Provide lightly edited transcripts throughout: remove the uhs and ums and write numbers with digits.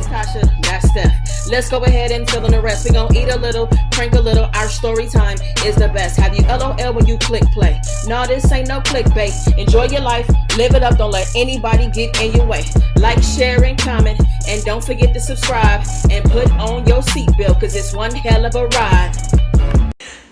is Tasha, that's Steph. Let's go ahead and fill in the rest. We gon' eat a little, prank a little. Our story time is the best. Have you LOL when you click play? No, this ain't no clickbait. Enjoy your life, live it up. Don't let anybody get in your way. Like, share, and comment, and don't forget to subscribe and put on your seatbelt, cause it's one hell of a ride.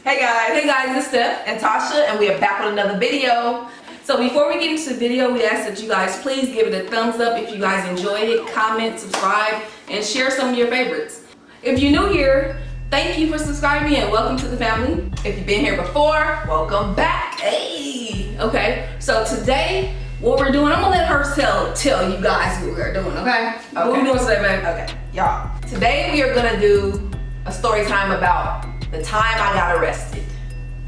Hey guys, it's Steph and Tasha, and we are back with another video. So before we get into the video, we ask that you guys please give it a thumbs up if you guys enjoyed it, comment, subscribe, and share some of your favorites. If you're new here, thank you for subscribing and welcome to the family. If you've been here before, welcome back. Hey! Okay, so today, what we're doing, I'm gonna let her tell you guys what we're doing, okay? What we doing today, baby? Okay, y'all. Today we are gonna do a story time about the time I got arrested.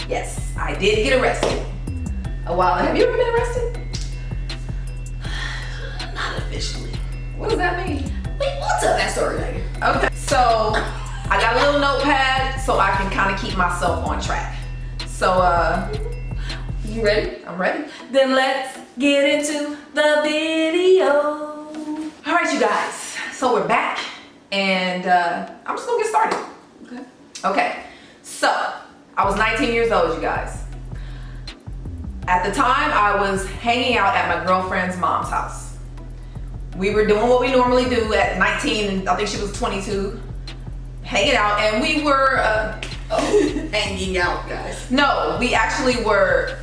Yes, I did get arrested. A while. Have you ever been arrested? Not officially. What does that mean? We'll tell that story later. Okay, so I got a little notepad so I can kind of keep myself on track. So, you ready? I'm ready. Then let's get into the video. All right, you guys. So we're back, and I'm just gonna get started. Okay. So I was 19 years old, you guys. At the time, I was hanging out at my girlfriend's mom's house. We were doing what we normally do at 19, and I think she was 22, hanging out, and we were Hanging out, guys. no, we actually were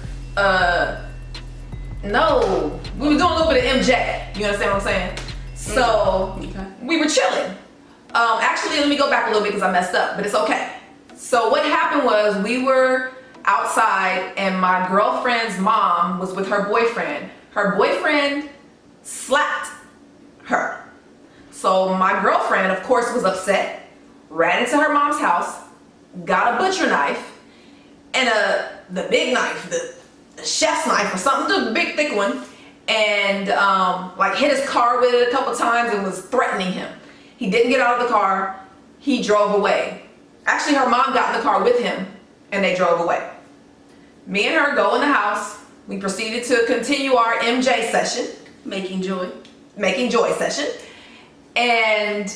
no, we were doing a little bit of MJ. You understand what I'm saying? So we were chilling. Actually, let me go back a little bit because I messed up, but it's okay. So what happened was we were outside and my girlfriend's mom was with her boyfriend. Her boyfriend slapped her. So my girlfriend, of course, was upset, ran into her mom's house, got a butcher knife and the big knife, the chef's knife or something, the big thick one, and like hit his car with it a couple times and was threatening him. He didn't get out of the car. He drove away. Actually, her mom got in the car with him and they drove away. Me and her go in the house. We proceeded to continue our MJ session. Making joy session. And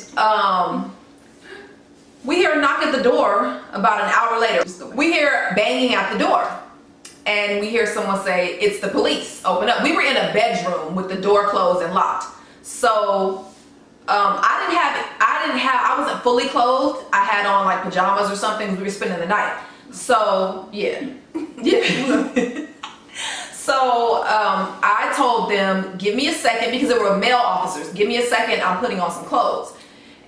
we hear a knock at the door about an hour later. We hear banging at the door. And we hear someone say, "It's the police, open up." We were in a bedroom with the door closed and locked. So I wasn't fully clothed. I had on like pajamas or something because we were spending the night. So yeah. So I told them, give me a second, because there were male officers. Give me a second, I'm putting on some clothes.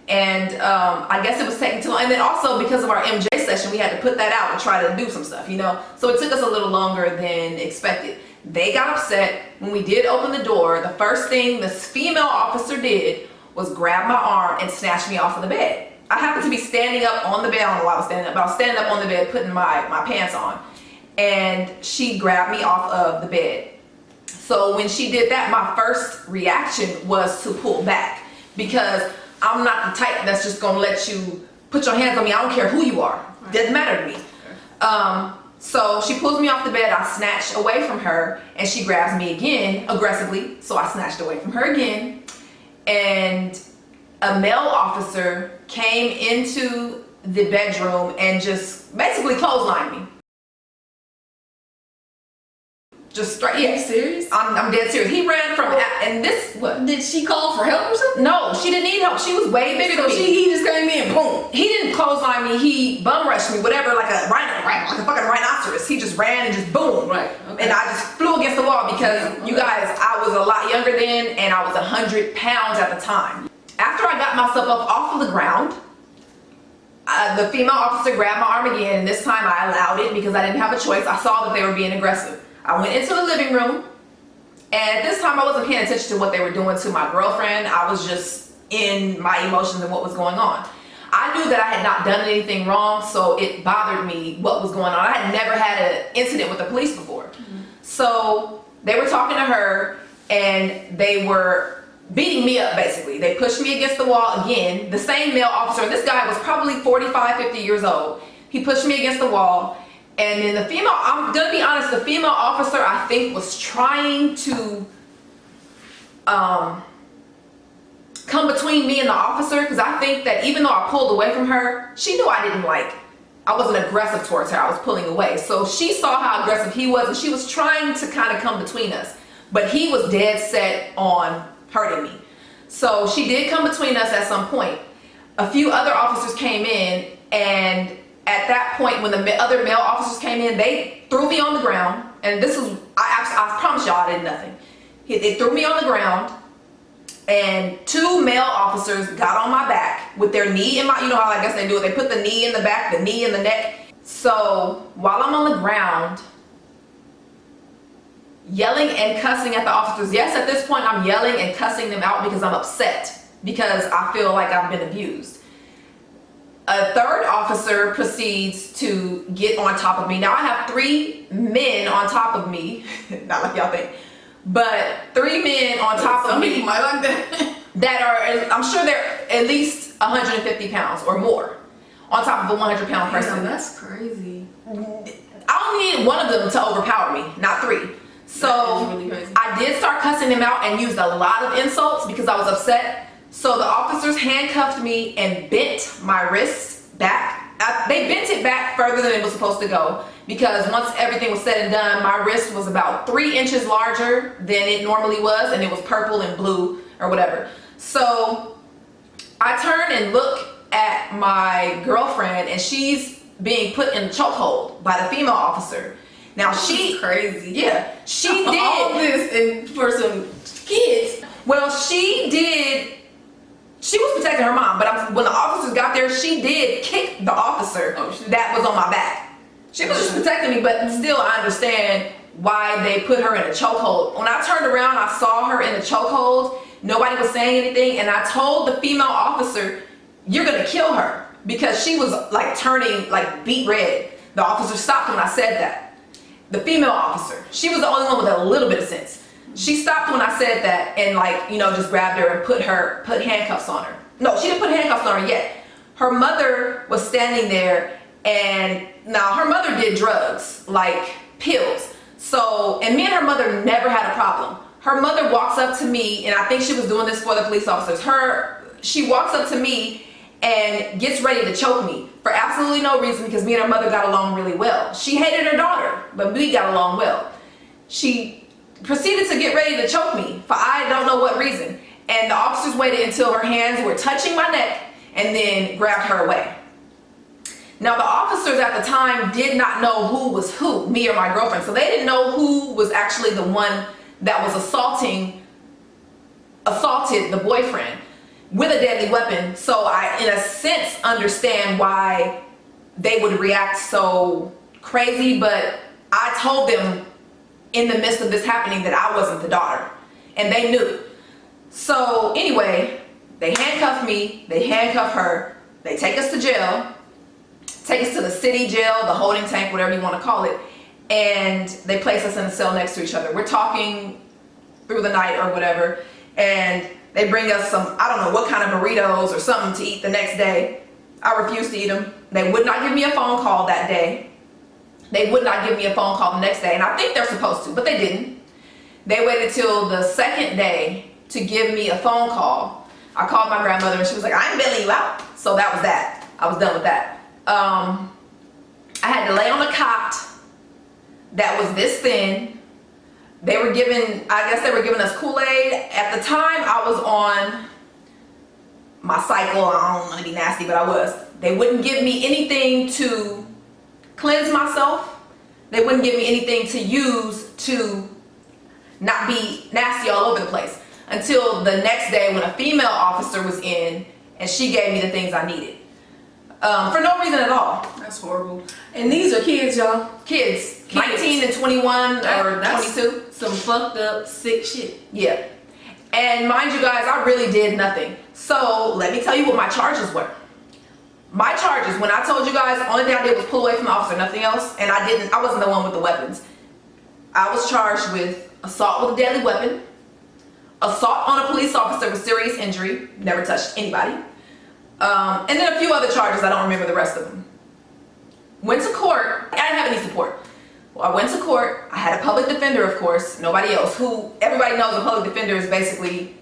And I guess it was taking too long. And then also because of our MJ session, we had to put that out and try to do some stuff, you know? So it took us a little longer than expected. They got upset. When we did open the door, the first thing this female officer did was grab my arm and snatch me off of the bed. I happened to be standing up on the bed. I don't know why I was standing up, but I was standing up on the bed putting my pants on. And she grabbed me off of the bed. So when she did that, my first reaction was to pull back, because I'm not the type that's just gonna let you put your hands on me. I don't care who you are. Doesn't matter to me. So she pulls me off the bed. I snatch away from her and she grabs me again aggressively. So I snatched away from her again. And a male officer came into the bedroom and just basically clotheslined me. Just straight. Are you serious? I'm dead serious. He ran from, and this, what? Did she call for help or something? No, she didn't need help. She was way bigger than me. He just came in, boom. He didn't clothesline me. He bum rushed me, whatever, like a rhino, like a fucking rhinoceros. He just ran and just boom. Right. Okay. And I just flew against the wall because you guys, I was a lot younger then, and I was 100 pounds at the time. After I got myself up off of the ground, the female officer grabbed my arm again, and this time I allowed it because I didn't have a choice. I saw that they were being aggressive. I went into the living room, and at this time I wasn't paying attention to what they were doing to my girlfriend. I was just in my emotions and what was going on. I knew that I had not done anything wrong, so it bothered me what was going on. I had never had an incident with the police before. So they were talking to her, and they were beating me up basically. They pushed me against the wall again. The same male officer, and this guy was probably 45, 50 years old. He pushed me against the wall. And then the female, I'm gonna be honest, the female officer I think was trying to come between me and the officer, because I think that even though I pulled away from her, she knew I wasn't aggressive towards her. I was pulling away. So she saw how aggressive he was, and she was trying to kind of come between us. But he was dead set on hurting me. So she did come between us at some point. A few other officers came in, and at that point, when the other male officers came in, they threw me on the ground. And this was, I promise y'all I did nothing. They threw me on the ground, and two male officers got on my back with their knee in my, you know how I guess they do it, they put the knee in the back, the knee in the neck. So while I'm on the ground, yelling and cussing at the officers. Yes, at this point I'm yelling and cussing them out because I'm upset, because I feel like I've been abused. A third officer proceeds to get on top of me. Now I have 3 men on top of me, not like y'all think, but 3 men on top of me. Some people might like that. That are, I'm sure they're at least 150 pounds or more on top of a 100-pound person. Damn, that's crazy. I only needed one of them to overpower me, not 3. So really crazy. I did start cussing them out and used a lot of insults because I was upset. So the officers handcuffed me and bent my wrists back. They bent it back further than it was supposed to go, because once everything was said and done, my wrist was about 3 inches larger than it normally was, and it was purple and blue or whatever. So I turn and look at my girlfriend, and she's being put in a chokehold by the female officer. Now she's crazy. Yeah, she did all this and for some kids. Well, she was protecting her mom, but when the officers got there, she did kick the officer that was on my back. She was just protecting me, but still I understand why they put her in a chokehold. When I turned around, I saw her in a chokehold. Nobody was saying anything, and I told the female officer, "You're gonna kill her," because she was like turning like beet red. The officer stopped when I said that. The female officer, she was the only one with a little bit of sense. She stopped when I said that and just grabbed her and put handcuffs on her. No, she didn't put handcuffs on her yet. Her mother was standing there, and now her mother did drugs, like pills. So, and me and her mother never had a problem. Her mother walks up to me, and I think she was doing this for the police officers. She walks up to me and gets ready to choke me for absolutely no reason, because me and her mother got along really well. She hated her daughter, but we got along well. She proceeded to get ready to choke me for I don't know what reason. And the officers waited until her hands were touching my neck and then grabbed her away. Now the officers at the time did not know who was who, me or my girlfriend. So they didn't know who was actually the one that was assaulted the boyfriend with a deadly weapon. So I, in a sense, understand why they would react so crazy, but I told them in the midst of this happening that I wasn't the daughter, and they knew. So anyway, they handcuff me, they handcuff her, they take us to jail, take us to the city jail, the holding tank, whatever you want to call it, and they place us in a cell next to each other. We're talking through the night or whatever, and they bring us some, I don't know what kind of burritos or something to eat the next day. I refused to eat them. They would not give me a phone call that day. They would not give me a phone call the next day, and I think they're supposed to, but they didn't. They waited till the second day to give me a phone call. I called my grandmother, and she was like, "I ain't bailing you out." So that was that. I was done with that. I had to lay on a cot that was this thin. I guess they were giving us Kool-Aid. At the time, I was on my cycle. I don't want to be nasty, but I was. They wouldn't give me anything to cleanse myself. They wouldn't give me anything to use to not be nasty all over the place, until the next day when a female officer was in and she gave me the things I needed for no reason at all. That's horrible. And these are kids, y'all. Kids. 19 and 21 or 22. Some fucked up sick shit. Yeah. And mind you guys, I really did nothing. So let me tell you what my charges were. My charges, when I told you guys, the only thing I did was pull away from the officer, nothing else, and I wasn't the one with the weapons. I was charged with assault with a deadly weapon, assault on a police officer with serious injury, never touched anybody, and then a few other charges, I don't remember the rest of them. Went to court, I didn't have any support. Well, I went to court, I had a public defender, of course, nobody else, who everybody knows a public defender is basically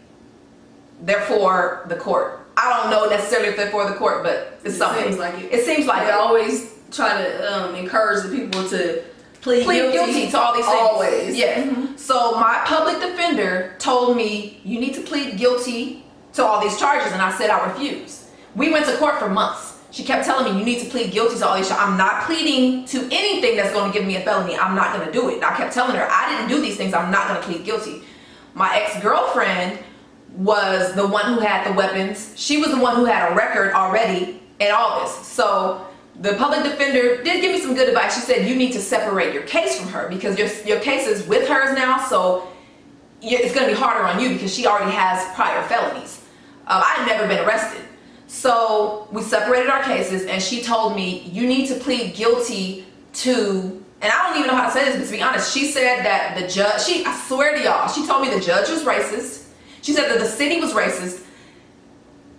they're for the court. I don't know necessarily if they're for the court, but it's something. Seems like it. It seems like They always try to encourage the people to plead guilty to all these things. Always. Yeah. Mm-hmm. So my public defender told me, you need to plead guilty to all these charges, and I said I refuse. We went to court for months. She kept telling me, you need to plead guilty to all these charges. I'm not pleading to anything that's going to give me a felony. I'm not going to do it. I kept telling her, I didn't do these things. I'm not going to plead guilty. My ex-girlfriend was the one who had the weapons. She was the one who had a record already in all this. So the public defender did give me some good advice. She said, you need to separate your case from her because your case is with hers now. So it's going to be harder on you because she already has prior felonies. I had never been arrested. So we separated our cases, and she told me, you need to plead guilty to, and I don't even know how to say this, but to be honest, she said that the judge, I swear to y'all, she told me the judge was racist. She said that the city was racist.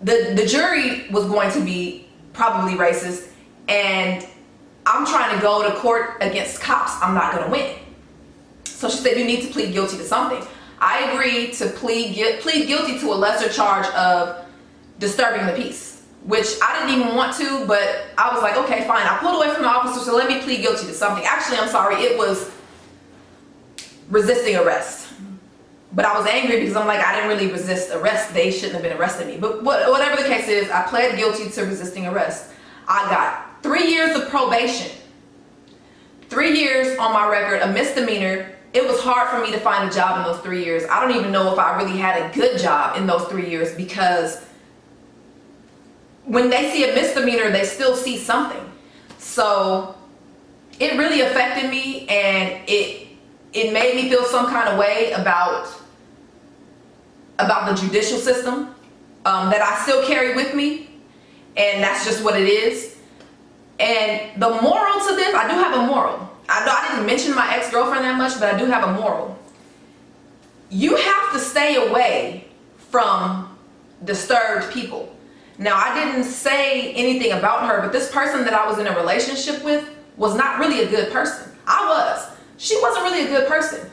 The jury was going to be probably racist, and I'm trying to go to court against cops. I'm not going to win. So she said, you need to plead guilty to something. I agreed to plead guilty to a lesser charge of disturbing the peace, which I didn't even want to, but I was like, okay, fine. I pulled away from the officer, so let me plead guilty to something. Actually, I'm sorry, it was resisting arrest. But I was angry because I'm like, I didn't really resist arrest. They shouldn't have been arresting me. But whatever the case is, I pled guilty to resisting arrest. I got 3 years of probation, 3 years on my record, a misdemeanor. It was hard for me to find a job in those 3 years. I don't even know if I really had a good job in those 3 years because when they see a misdemeanor, they still see something. So it really affected me, and it made me feel some kind of way about the judicial system that I still carry with me, and that's just what it is. And the moral to this, I do have a moral. I didn't mention my ex-girlfriend that much, but I do have a moral. You have to stay away from disturbed people. Now, I didn't say anything about her, but this person that I was in a relationship with was not really a good person. She wasn't really a good person.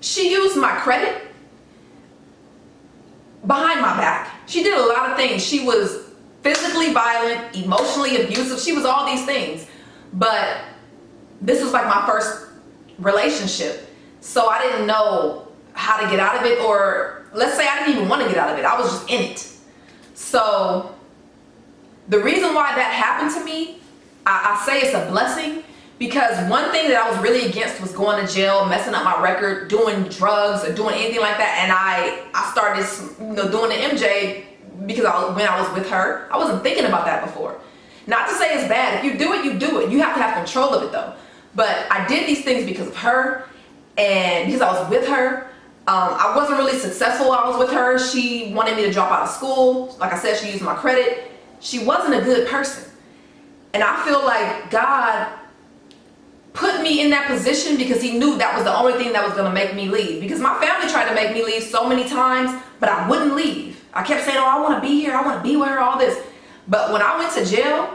She used my credit behind my back. She did a lot of things. She was physically violent, emotionally abusive. She was all these things. But this was like my first relationship. So I didn't know how to get out of it, or let's say I didn't even want to get out of it. I was just in it. So the reason why that happened to me, I say it's a blessing, because one thing that I was really against was going to jail, messing up my record, doing drugs or doing anything like that. And I started doing the MJ because when I was with her. I wasn't thinking about that before. Not to say it's bad. If you do it, you do it. You have to have control of it though. But I did these things because of her and because I was with her. I wasn't really successful while I was with her. She wanted me to drop out of school. Like I said, she used my credit. She wasn't a good person. And I feel like God put me in that position because he knew that was the only thing that was going to make me leave. Because my family tried to make me leave so many times, but I wouldn't leave. I kept saying, oh, I want to be here. I want to be with her, all this. But when I went to jail,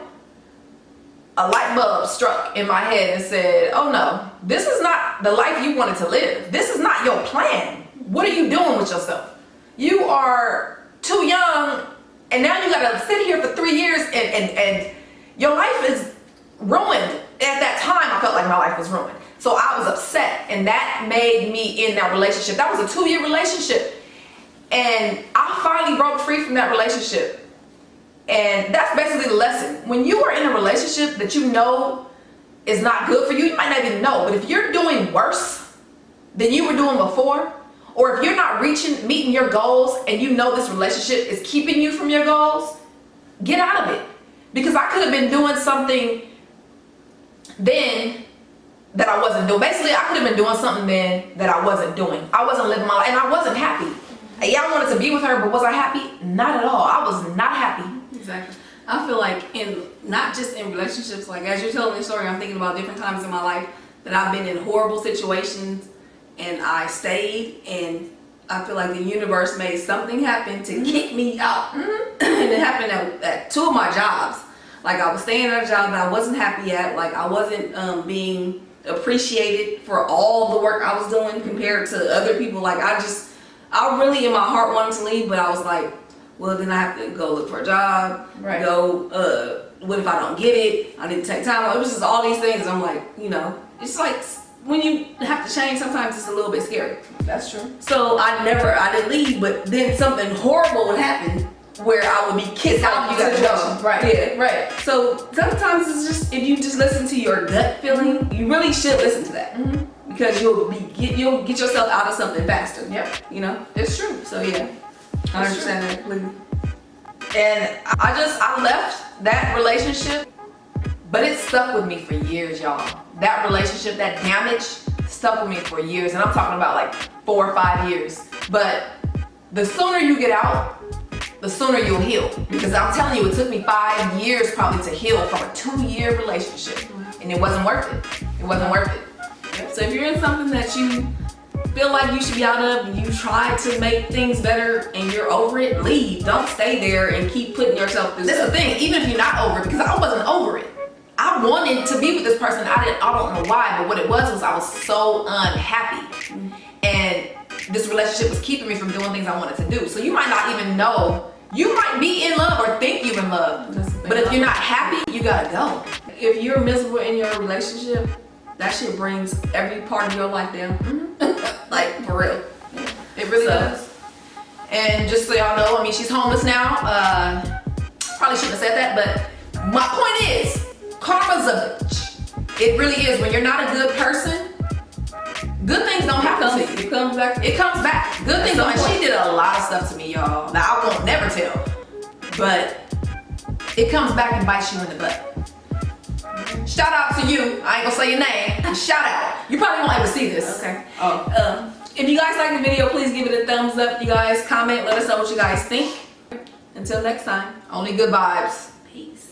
a light bulb struck in my head and said, oh no, this is not the life you wanted to live. This is not your plan. What are you doing with yourself? You are too young, and now you got to sit here for 3 years and your life is ruined. At that time, I felt like my life was ruined. So I was upset, and that made me in that relationship. That was a 2-year relationship. And I finally broke free from that relationship. And that's basically the lesson. When you are in a relationship that you know is not good for you, you might not even know, but if you're doing worse than you were doing before, or if you're not meeting your goals, and you know this relationship is keeping you from your goals, get out of it. Because I could have been doing something then that I wasn't doing. Basically, I could have been doing something then that I wasn't doing. I wasn't living my life, and I wasn't happy. Yeah, I wanted to be with her, but was I happy? Not at all. I was not happy. Exactly. I feel like not just in relationships, like as you're telling this story, I'm thinking about different times in my life that I've been in horrible situations and I stayed, and I feel like the universe made something happen to kick me out. And it happened at 2 of my jobs. Like I was staying at a job that I wasn't happy at. Like I wasn't being appreciated for all the work I was doing compared to other people. Like I really in my heart wanted to leave, but I was like, well, then I have to go look for a job. Right. Go, what if I don't get it? I need to take time off. It was just all these things. I'm like, you know, it's like when you have to change, sometimes it's a little bit scary. That's true. So I didn't leave, but then something horrible would happen where I would be kicked out of You the gotta situation. go. Right. Yeah. Right. So sometimes it's just, if you just listen to your gut feeling, you really should listen to that. Because you'll get yourself out of something faster. Yep. You know? It's true. So yeah. I understand that completely. And I left that relationship, but it stuck with me for years, y'all. That relationship, that damage stuck with me for years. And I'm talking about like 4 or 5 years. But the sooner you get out, the sooner you'll heal. Because I'm telling you, it took me 5 years probably to heal from a 2-year relationship. And it wasn't worth it. It wasn't worth it. So if you're in something that you feel like you should be out of, and you try to make things better and you're over it, leave. Don't stay there and keep putting yourself through That's stuff. the thing, even if you're not over it, because I wasn't over it. I wanted to be with this person. I don't know why, but what it was I was so unhappy. And this relationship was keeping me from doing things I wanted to do. So you might not even know. You might be in love or think you're in love. But if you're not happy, you gotta go. If you're miserable in your relationship, that shit brings every part of your life down. Like, for real. It really does. And just so y'all know, I mean, she's homeless now. Probably shouldn't have said that, but my point is, karma's a bitch. It really is. When you're not a good person, good things don't happen to you. It comes back. It comes back. Good things don't. And she did a lot of stuff to me, y'all. Now I won't never tell, but it comes back and bites you in the butt. Shout out to you. I ain't gonna say your name. Shout out. You probably won't ever see this. Okay. Oh. If you guys like the video, please give it a thumbs up. You guys comment. Let us know what you guys think. Until next time. Only good vibes. Peace.